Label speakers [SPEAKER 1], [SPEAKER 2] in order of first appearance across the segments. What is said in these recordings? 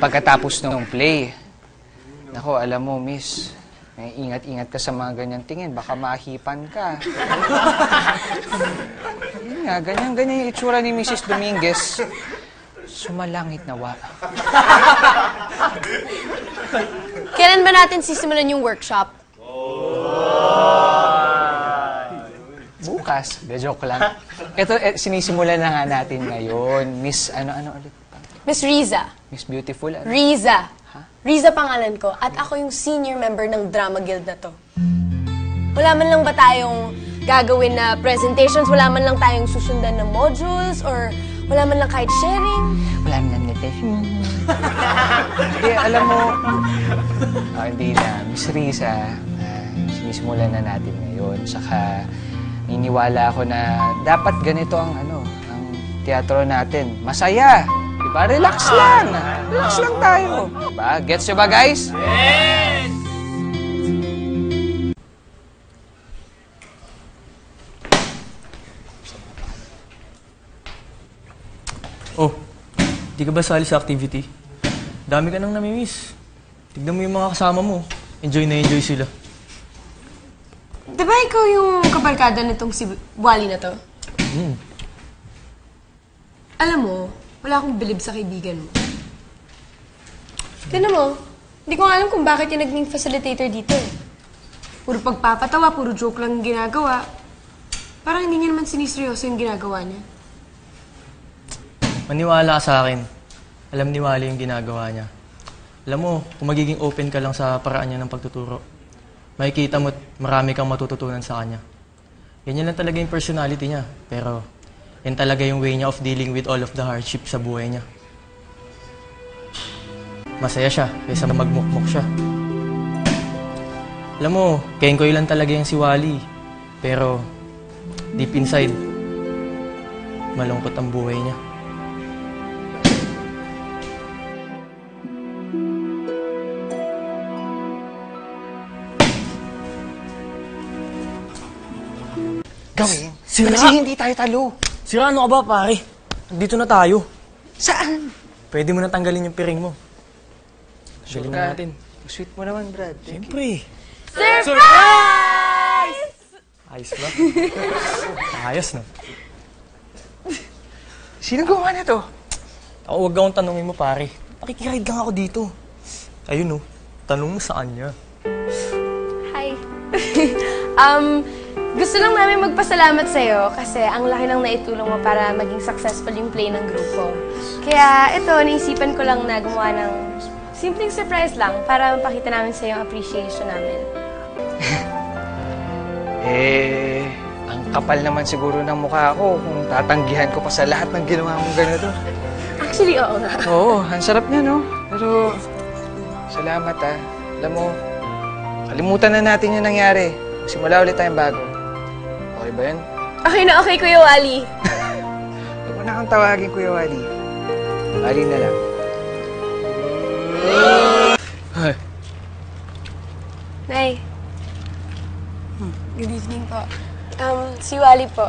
[SPEAKER 1] pagkatapos ng play. Nako, alam mo, miss, ingat-ingat ka sa mga ganyan tingin. Baka mahipan ka. Yun nga, ganyan yung itsura ni Mrs. Dominguez. Sumalangit nawa.
[SPEAKER 2] Kailan ba natin sisimulan yung workshop?
[SPEAKER 1] Bukas. De, joke lang. Ito, sinisimulan na nga natin ngayon. Miss, ano ulit?
[SPEAKER 2] Miss Riza.
[SPEAKER 1] Miss Beautiful? Ano?
[SPEAKER 2] Riza. Huh? Riza pangalan ko. At ako yung senior member ng Drama Guild na to. Wala man lang ba tayong gagawin na presentations? Wala man lang tayong susundan na modules? Or wala man lang kahit sharing?
[SPEAKER 1] Wala man lang natin. Hindi, alam mo, hindi na. Miss Riza, sinisimulan na natin ngayon. Saka, niniwala ako na dapat ganito ang teatro natin. Masaya. Diba? Relax lang. Relax lang tayo. Diba? Gets nyo ba, guys? Yes!
[SPEAKER 3] Oh, di ka ba sali sa activity? Dami ka nang namimiss. Tignan mo yung mga kasama mo. Enjoy na enjoy sila.
[SPEAKER 2] Diba ikaw yung kabarkada nitong si Wally na to? Alam mo, wala akong bilib sa kaibigan mo. Tignan mo, hindi ko alam kung bakit yung naging facilitator dito eh. Puro pagpapatawa, puro joke lang yung ginagawa. Parang hindi niya naman siniseryoso yung ginagawa niya.
[SPEAKER 3] Maniwala ka sa akin. Alam ni Wally yung ginagawa niya. Alam mo, kung magiging open ka lang sa paraan niya ng pagtuturo, makikita mo marami kang matututunan sa kanya. Ganyan lang talaga yung personality niya. Pero, yan talaga yung way niya of dealing with all of the hardships sa buhay niya. Masaya siya kaysa magmukmuk siya. Alam mo, kengkoy lang talaga yung si Wally. Pero, deep inside, malungkot ang buhay niya.
[SPEAKER 1] Gawin.
[SPEAKER 3] Sira!
[SPEAKER 1] Kasi hindi tayo talo.
[SPEAKER 3] Sira, ano ka ba, pare? Dito na tayo.
[SPEAKER 1] Saan?
[SPEAKER 3] Pwede mo na tanggalin yung piring mo. Galing na natin.
[SPEAKER 1] Sweet mo naman, Brad.
[SPEAKER 3] Siyempre.
[SPEAKER 2] Surprise!
[SPEAKER 3] Ayos ba? Ayos, no?
[SPEAKER 1] Sino gawa na to?
[SPEAKER 3] Ako, huwag akong tanungin mo, pare. Pakikiride lang ako dito. Ayun, no? Tanong mo sa kanya.
[SPEAKER 2] Hi. Gusto lang namin magpasalamat sa'yo kasi ang laki ng naitulong mo para maging successful yung play ng grupo. Kaya ito, naisipan ko lang na gumawa ng simpleng surprise lang para mapakita namin sa'yo ang appreciation namin.
[SPEAKER 1] Ang kapal naman siguro ng mukha ko kung tatanggihan ko pa sa lahat ng ginawa mong ganito.
[SPEAKER 2] Actually, oo nga.
[SPEAKER 1] Oo, ang sarap niya, no? Pero, salamat, Alam mo, kalimutan na natin yung nangyari. Simula ulit tayong bago. Okay ba yun?
[SPEAKER 2] Okay na okay, Kuya Wally.
[SPEAKER 1] Huwag mo na kang tawagin, Kuya Wally. Wally na lang. Ay.
[SPEAKER 2] Nay. Good evening po. Si Wally po.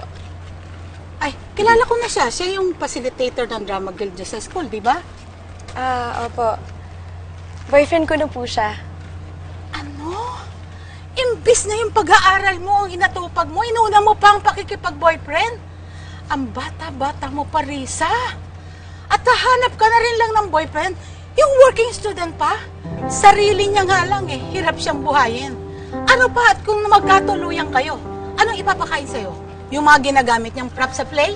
[SPEAKER 4] Ay, kilala ko na siya. Siya yung facilitator ng Drama Guild sa school, di ba?
[SPEAKER 2] Opo. Boyfriend ko na po siya.
[SPEAKER 4] Ano? Imbis na yung pag-aaral mo ang inatupag mo, inuna mo pa ang pakikipag-boyfriend. Ang bata-bata mo pa, Risa. At hahanap ka na rin lang ng boyfriend, yung working student pa. Sarili niya nga lang hirap siyang buhayin. Ano pa at kung magkatuluyan kayo, anong ipapakain sa'yo? Yung mga ginagamit niyang prop sa play?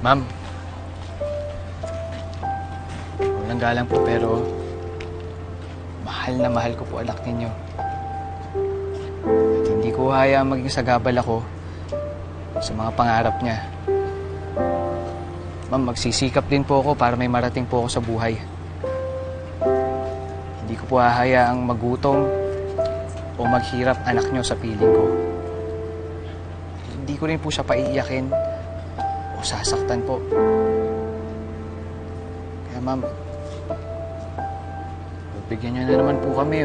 [SPEAKER 1] Ma'am. Walang galang po pero mahal na mahal ko po anak ninyo. At hindi ko hayaang maging sagabal ako sa mga pangarap niya. Ma'am, magsisikap din po ako para may marating po ako sa buhay. Hindi ko po hahayaang magutom o maghirap anak niyo sa piling ko. Hindi ko rin po siya paiiyakin o sasaktan po. Kaya ma'am, bigyan niyo na naman po kami,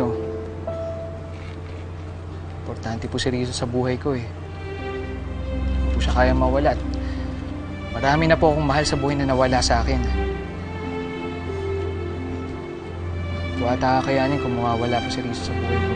[SPEAKER 1] Importante po si Rizzo sa buhay ko, Hindi po siya kayang mawala. Marami na po akong mahal sa buhay na nawala sa akin. Ito ata kakayanin kung mawawala pa si Risa sa buhay ko.